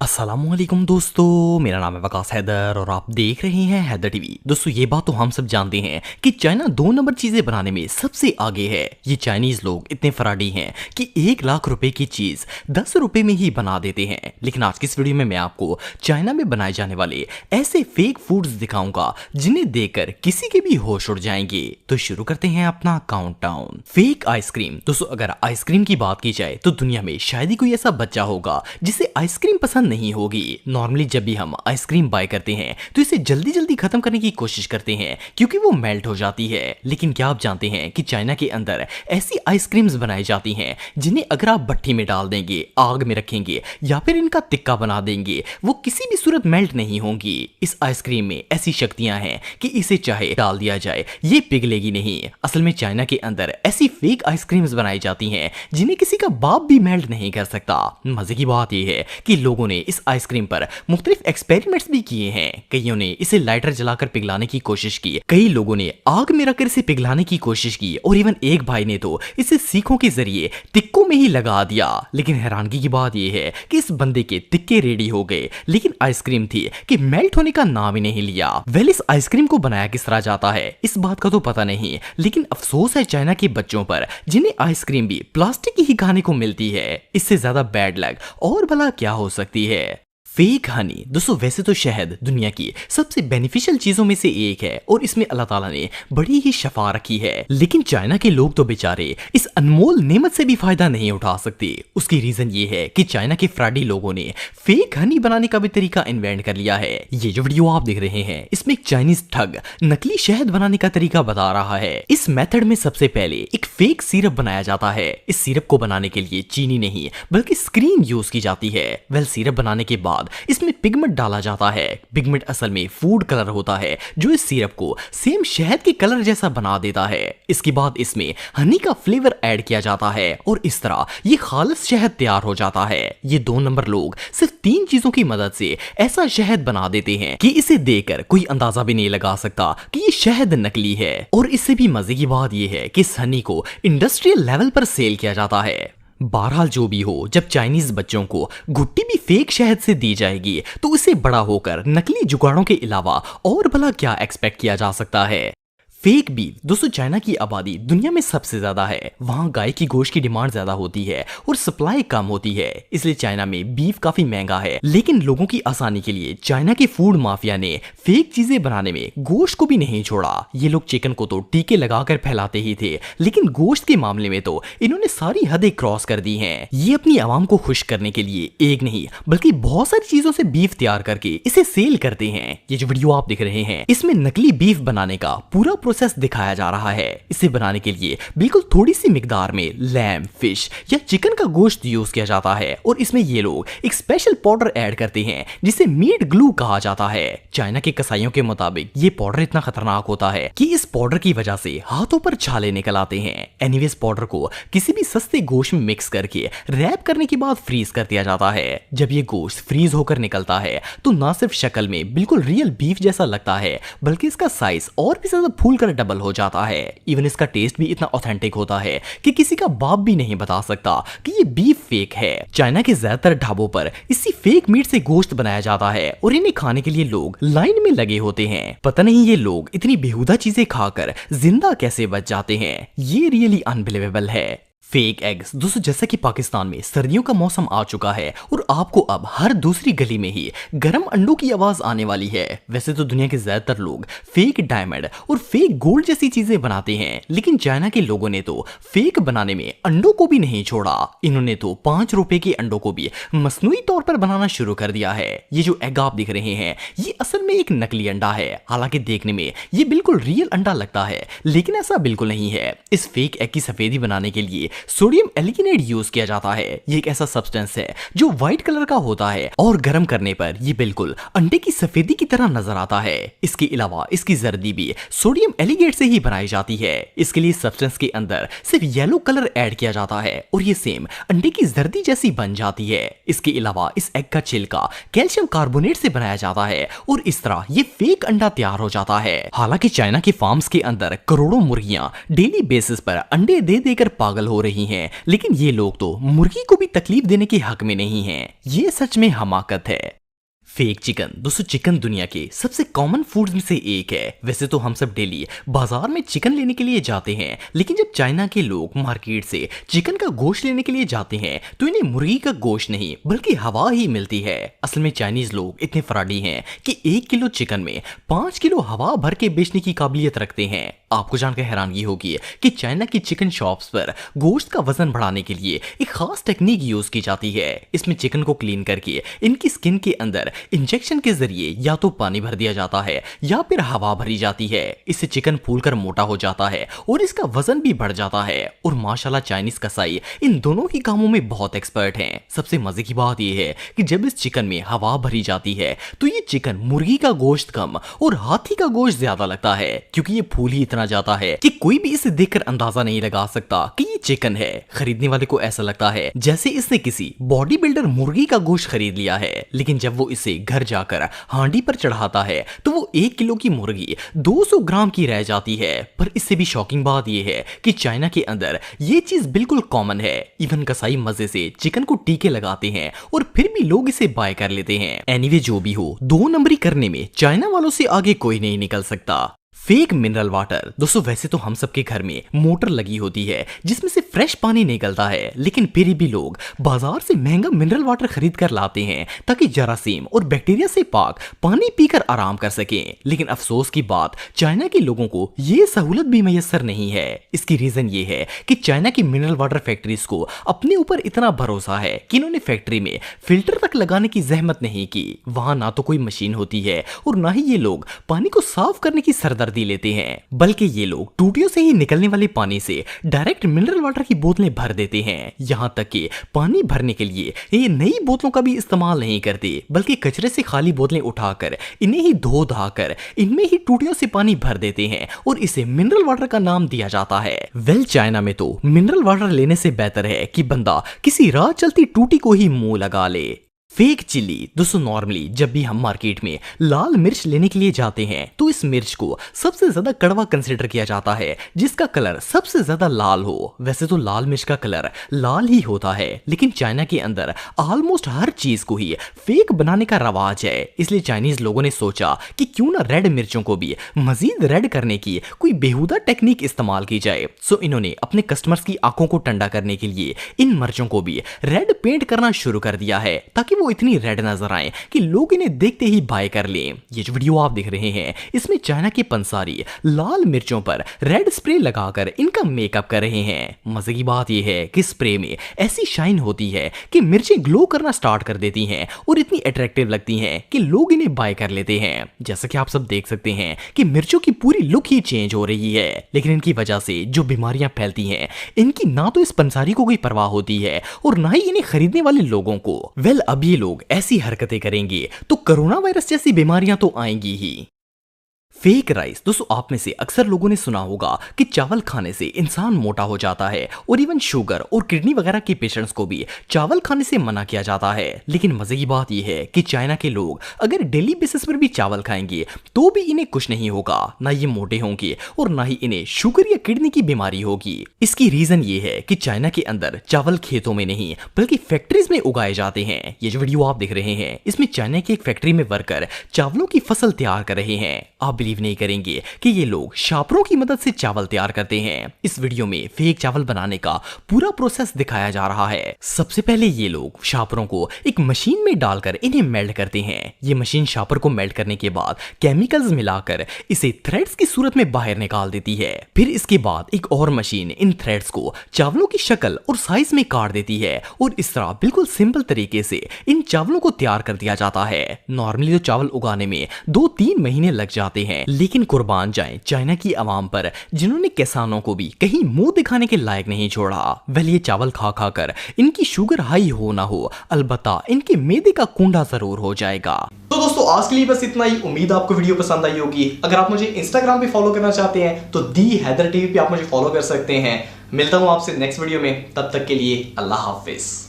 अस्सलामुअलैकुम दोस्तों, मेरा नाम है वकास हैदर और आप देख रहे हैं हैदर टीवी। दोस्तों ये बात तो हम सब जानते हैं कि चाइना 2 नंबर चीजें बनाने में सबसे आगे है। ये चाइनीज लोग इतने फराडी हैं कि 1 लाख रुपए की चीज 10 रुपए में ही बना देते हैं। लेकिन आज की इस वीडियो में मैं आपको चाइना में बनाए जाने वाले ऐसे फेक फूड्स दिखाऊंगा जिन्हें देखकर किसी के भी होश उड़ जाएंगे। तो शुरू करते हैं अपना काउंटडाउन। Fake ice cream. दोस्तों अगर आइसक्रीम की बात की जाए तो दुनिया में शायद ही कोई ऐसा बच्चा होगा जिसे आइसक्रीम पसंद नहीं होगी। नॉर्मली जब भी हम आइसक्रीम बाय करते हैं तो इसे जल्दी जल्दी खत्म करने की कोशिश करते हैं क्योंकि वो मेल्ट हो जाती है। लेकिन क्या आप जानते हैं कि चाइना के अंदर ऐसी आइसक्रीम्स बनाई जाती हैं जिन्हें अगर आप भट्टी में डाल देंगे, आग में रखेंगे या फिर इनका टिक्का बना देंगे, वो किसी भी सूरत मेल्ट नहीं होंगी। इस आइसक्रीम में ऐसी शक्तियां हैं कि इसे चाहे डाल दिया जाए ये पिघलेगी नहीं। असल में चाइना के अंदर ऐसी फेक आइसक्रीम्स बनाई जाती हैं जिन्हें किसी का बाप भी मेल्ट नहीं कर सकता। मजे की बात यह है कि लोगों ने इस आइसक्रीम पर मुख्तलिफ एक्सपेरिमेंट्स भी किए हैं। कईयों ने इसे लाइटर जलाकर पिघलाने की कोशिश की, कई लोगों ने आग में रखकर इसे पिघलाने की कोशिश की और इवन एक भाई ने तो इसे सीखों के जरिए टिक्कों में ही लगा दिया। लेकिन हैरानगी की बात यह है कि इस बंदे के टिक्के रेडी हो गए लेकिन आइसक्रीम थी कि मेल्ट होने का नाम ही नहीं लिया। वेल इस आइसक्रीम को बनाया किस तरह जाता है इस बात का तो पता नहीं, लेकिन अफसोस है चाइना के बच्चों पर जिन्हें आइसक्रीम भी प्लास्टिक की ही खाने को मिलती है। इससे ज्यादा बैड लक और भला क्या हो सकती है। फेक हनी। दोस्तों वैसे तो शहद दुनिया की सबसे बेनिफिशियल चीजों में से एक है और इसमें अल्लाह ताला ने बड़ी ही शफा रखी है। लेकिन चाइना के लोग तो बेचारे इस अनमोल नेमत से भी फायदा नहीं उठा सकते। उसकी रीजन ये है कि चाइना के फ्राडी लोगों ने फेक हनी बनाने का भी तरीका इन्वेंट कर लिया है। ये जो वीडियो आप देख रहे हैं इसमें एक चाइनीज ठग नकली शहद बनाने का तरीका बता रहा है। इस मेथड में सबसे पहले एक फेक सिरप बनाया जाता है। इस सिरप को बनाने के लिए चीनी नहीं बल्कि स्क्रीन यूज की जाती है। वेल सिरप बनाने के बाद इसमें पिगमेंट डाला जाता है। पिगमेंट असल में फूड कलर होता है जो इस सिरप को सेम शहद के कलर जैसा बना देता है। इसके बाद इसमें हनी का फ्लेवर ऐड किया जाता है और इस तरह ये खालिस शहद तैयार हो जाता है। ये 2 नंबर लोग सिर्फ 3 चीजों की मदद से ऐसा शहद बना देते हैं कि इसे देखकर कोई अंदाजा भी नहीं लगा सकता कि ये शहद नकली है। और इससे भी मजे की बात यह है कि इस हनी को इंडस्ट्रियल लेवल पर सेल किया जाता है। बहरहाल जो भी हो, जब चाइनीज बच्चों को घुट्टी भी फेक शहद से दी जाएगी तो इसे बड़ा होकर नकली जुगाड़ों के अलावा और भला क्या एक्सपेक्ट किया जा सकता है। Fake beef. दोस्तों चाइना की आबादी दुनिया में सबसे ज्यादा है। वहां गाय की गोश्त की डिमांड ज्यादा होती है और सप्लाई कम होती है, इसलिए चाइना में बीफ काफी महंगा है। लेकिन लोगों की आसानी के लिए चाइना के फूड माफिया ने फेक चीजें बनाने में गोश्त को भी नहीं छोड़ा। ये लोग चिकन को तो टीके लगाकर फैलाते ही थे, लेकिन गोश्त के मामले में तो इन्होंने सारी हदें क्रॉस कर दी हैं। ये अपनी आवाम को खुश करने के लिए एक नहीं बल्कि बहुत सारी चीजों से बीफ तैयार करके इसे सेल करते हैं। ये जो वीडियो आप देख रहे हैं इसमें नकली बीफ बनाने का पूरा प्रोसेस दिखाया जा रहा है। इसे बनाने के लिए बिल्कुल थोड़ी सी मिकदार में लैम, फिश या चिकन का गोश्त यूज किया जाता है और इसमें ये लोग एक स्पेशल पाउडर ऐड करते हैं जिसे मीट ग्लू कहा जाता है। चाइना के कसाईयों के मुताबिक ये पाउडर इतना खतरनाक होता है कि इस पाउडर की वजह से हाथों पर छाले निकल आते हैं। एनीवेज पाउडर को किसी भी सस्ते गोश्त में मिक्स करके रैप करने के बाद फ्रीज कर दिया जाता है। जब ये गोश्त फ्रीज होकर निकलता है तो ना सिर्फ शक्ल में बिल्कुल रियल बीफ जैसा लगता है बल्कि इसका साइज और भी ज्यादा फूल कर डबल हो जाता है। इवन इसका टेस्ट भी इतना ऑथेंटिक होता है कि किसी का बाप भी नहीं बता सकता कि ये बीफ फेक है। चाइना के ज्यादातर ढाबों पर इसी फेक मीट से गोश्त बनाया जाता है और इन्हें खाने के लिए लोग लाइन में लगे होते हैं। पता नहीं ये लोग इतनी बेहुदा चीजें खाकर जिंदा कैसे बच जाते हैं। ये रियली अनबिलीवेबल है। Fake eggs. दोस्तों जैसा कि पाकिस्तान में सर्दियों का मौसम आ चुका है और आपको अब हर दूसरी गली में ही गर्म अंडों की आवाज आने वाली है। वैसे तो दुनिया के ज्यादातर लोग फेक डायमंड और फेक गोल्ड जैसी चीजें बनाते हैं, लेकिन चाइना के लोगों ने तो फेक बनाने में अंडों को भी नहीं छोड़ा। इन्होंने तो 5 रुपए के अंडों को भी मसनूई तौर पर बनाना शुरू कर दिया है। ये जो एग आप दिख रहे हैं ये असल में एक नकली अंडा है। हालांकि देखने में ये बिल्कुल रियल अंडा लगता है, लेकिन ऐसा बिल्कुल नहीं है। इस फेक एग की सफेदी बनाने के लिए सोडियम एल्गिनेट यूज किया जाता है। ये एक ऐसा सब्सटेंस है जो व्हाइट कलर का होता है और गर्म करने पर ये बिल्कुल अंडे की सफेदी की तरह नजर आता है। इसके अलावा इसकी जर्दी भी सोडियम एलिगेट से ही बनाई जाती है। इसके लिए सब्सटेंस के अंदर सिर्फ येलो कलर ऐड किया जाता है और ये सेम अंडे की जर्दी जैसी बन जाती है। इसके अलावा इस एग का छिलका कैल्शियम कार्बोनेट से बनाया जाता है और इस तरह ये फेक अंडा तैयार हो जाता है। हालांकि चाइना के फार्म्स के अंदर करोड़ों मुर्गियां डेली बेसिस पर अंडे दे देकर पागल हो रही हैं, लेकिन ये लोग तो मुर्गी को भी तकलीफ देने के हक में नहीं हैं। ये सच में हमाकत है। Fake chicken. दोस्तों चिकन दुनिया के सबसे कॉमन फूड्स में से एक है। वैसे तो हम सब डेली बाजार में चिकन लेने के लिए जाते हैं, लेकिन जब चाइना के लोग मार्केट से चिकन का गोश्त लेने के लिए जाते हैं तो इन्हें मुर्गी का गोश्त नहीं बल्कि हवा ही मिलती है। असल में चाइनीज लोग इतने फराडी हैं कि 1 किलो चिकन में 5 किलो हवा भर के बेचने की काबिलियत रखते हैं। आपको जानकर हैरानगी होगी कि चाइना की चिकन शॉप्स पर गोश्त का वजन बढ़ाने के लिए एक खास टेक्निक यूज की जाती है। इसमें चिकन को क्लीन करके इनकी स्किन के अंदर इंजेक्शन के जरिए या तो पानी भर दिया जाता है या फिर हवा भरी जाती है। इससे चिकन फूलकर मोटा हो जाता है और इसका वजन भी बढ़ जाता है। और माशाल्लाह चाइनीज कसाई इन दोनों ही कामों में बहुत एक्सपर्ट हैं। सबसे मजे की बात यह है कि जब इस चिकन में हवा भरी जाती है तो ये चिकन मुर्गी का गोश्त कम और हाथी का गोश्त ज्यादा लगता है, क्योंकि ये फूल ही इतना जाता है कि कोई भी इसे देखकर अंदाजा नहीं लगा सकता कि ये चिकन है। खरीदने वाले को ऐसा लगता है जैसे इसने किसी बॉडी बिल्डर मुर्गी का गोश्त खरीद लिया है। लेकिन जब वो इसे घर जाकर हांडी पर चढ़ाता है तो वो 1 किलो की मुर्गी 200 ग्राम की रह जाती है। पर इससे भी शॉकिंग बात यह है कि चाइना के अंदर ये चीज बिल्कुल कॉमन है। इवन कसाई मजे से चिकन को टीके लगाते हैं और फिर भी लोग इसे बाय कर लेते हैं। एनीवे जो भी हो, 2 नंबरी करने में चाइना वालों से आगे कोई नहीं निकल सकता। Fake mineral water. दोस्तों वैसे तो हम सबके घर में मोटर लगी होती है जिसमें से फ्रेश पानी निकलता है, लेकिन फिर भी लोग बाजार से महंगा मिनरल वाटर खरीद कर लाते हैं ताकि जरासीम और बैक्टीरिया से पाक पानी पीकर आराम कर सकें। लेकिन अफसोस की बात, चाइना के लोगों को ये सहूलत भी मैसर नहीं है। इसकी रीजन ये है कि चाइना की मिनरल वाटर फैक्ट्रीज को अपने ऊपर इतना भरोसा है कि इन्होंने फैक्ट्री में फिल्टर तक लगाने की जहमत नहीं की। वहां ना तो कोई मशीन होती है और ना ही ये लोग पानी को साफ करने की सरदर्दी लेते हैं, बल्कि ये लोग टूटियों से ही निकलने वाले पानी से डायरेक्ट मिनरल वाटर की बोतलें भर देते हैं। यहां तक कि पानी भरने के लिए ये नई बोतलों का भी इस्तेमाल नहीं करते, बल्कि कचरे से खाली बोतलें उठाकर इन्हें ही धो धाकर इनमें ही टूटियों से पानी भर देते हैं और इसे मिनरल वाटर का नाम दिया जाता है। वेल चाइना में तो मिनरल वाटर लेने से बेहतर है कि बंदा किसी राह चलती टूटी को ही मुंह लगा ले। Fake chilli. दोस्तों नॉर्मली जब भी हम मार्केट में लाल मिर्च लेने के लिए जाते हैं तो इस मिर्च को सबसे ज्यादा कड़वा कंसीडर किया जाता है जिसका कलर सबसे ज्यादा लाल हो। वैसे तो लाल मिर्च का कलर लाल ही होता है, लेकिन चाइना के अंदर ऑलमोस्ट हर चीज को ही फेक बनाने का रवाज है। इसलिए चाइनीज लोगों ने सोचा कि क्यों ना रेड मिर्चों को भी मजीद रेड करने की कोई बेहुदा टेक्निक इस्तेमाल की जाए। सो इन्होंने अपने कस्टमर्स की आंखों को ठंडा करने के लिए इन मिर्चों को भी रेड पेंट करना शुरू कर दिया है ताकि वो इतनी रेड नजर आए कि लोग इन्हें देखते ही बाय कर लें। ये जो वीडियो आप देख रहे हैं इसमें चाइना के पंसारी लाल मिर्चों पर रेड स्प्रे लगाकर इनका मेकअप कर रहे हैं। मजे की बात यह है कि स्प्रे में ऐसी शाइन होती है कि मिर्चें ग्लो करना स्टार्ट कर देती हैं और इतनी अट्रैक्टिव लगती हैं कि लोग इन्हें बाय कर लेते हैं। जैसा कि आप सब देख सकते हैं कि मिर्चों की पूरी लुक ही चेंज हो रही है, लेकिन इनकी वजह से जो बीमारियां फैलती हैं इनकी ना तो इस पंसारी को कोई परवाह होती है और ना ही इन्हें खरीदने वाले लोगों को। वेल अब ये लोग ऐसी हरकतें करेंगे तो कोरोना वायरस जैसी बीमारियां तो आएंगी ही। Fake rice. दोस्तों आप में से अक्सर लोगों ने सुना होगा कि चावल खाने से इंसान मोटा हो जाता है और इवन शुगर और किडनी वगैरह के पेशेंट्स को भी चावल खाने से मना किया जाता है। लेकिन मजे की बात यह है कि चाइना के लोग अगर डेली बेसिस पर भी चावल खाएंगे तो भी इन्हें कुछ नहीं होगा, ना ये मोटे होंगे और ना ही इन्हें शुगर या किडनी की बीमारी होगी। इसकी रीजन ये है कि चाइना के अंदर चावल खेतों में नहीं बल्कि फैक्ट्रीज में उगाए जाते हैं। ये जो वीडियो आप देख रहे हैं इसमें चाइना की एक फैक्ट्री में वर्कर चावलों की फसल तैयार कर रहे हैं। आप बिलीव नहीं करेंगे कि ये लोग शापरों की मदद से चावल तैयार करते हैं। इस वीडियो में फेक चावल बनाने का पूरा प्रोसेस दिखाया जा रहा है। सबसे पहले ये लोग शापरों को एक मशीन में डालकर इन्हें मेल्ट करते हैं। ये मशीन शापर को मेल्ट करने के बाद केमिकल्स मिलाकर इसे थ्रेड्स की सूरत में बाहर निकाल देती है। फिर इसके बाद एक और मशीन इन थ्रेड्स को चावलों की शक्ल और साइज में काट देती है और इस तरह बिल्कुल सिंपल तरीके से इन चावलों को तैयार कर दिया जाता है। नॉर्मली तो चावल उगाने में 2-3 महीने लग जाते हैं, लेकिन कुर्बान जाए चाइना की आवाम पर जिन्होंने किसानों को भी कहीं मुंह दिखाने के लायक नहीं छोड़ा। वह ये चावल खा खा कर इनकी शुगर हाई हो ना हो, अलबत्ता इनके मैदे का कुंडा जरूर हो जाएगा। तो दोस्तों आज के लिए बस इतना ही। उम्मीद आपको वीडियो पसंद आई होगी। अगर आप मुझे इंस्टाग्राम पे फॉलो करना चाहते हैं तो दी हैदर टीवी पे आप मुझे फॉलो कर सकते हैं। मिलता हूं आपसे नेक्स्ट वीडियो में, तब तक के लिए अल्लाह हाफिज।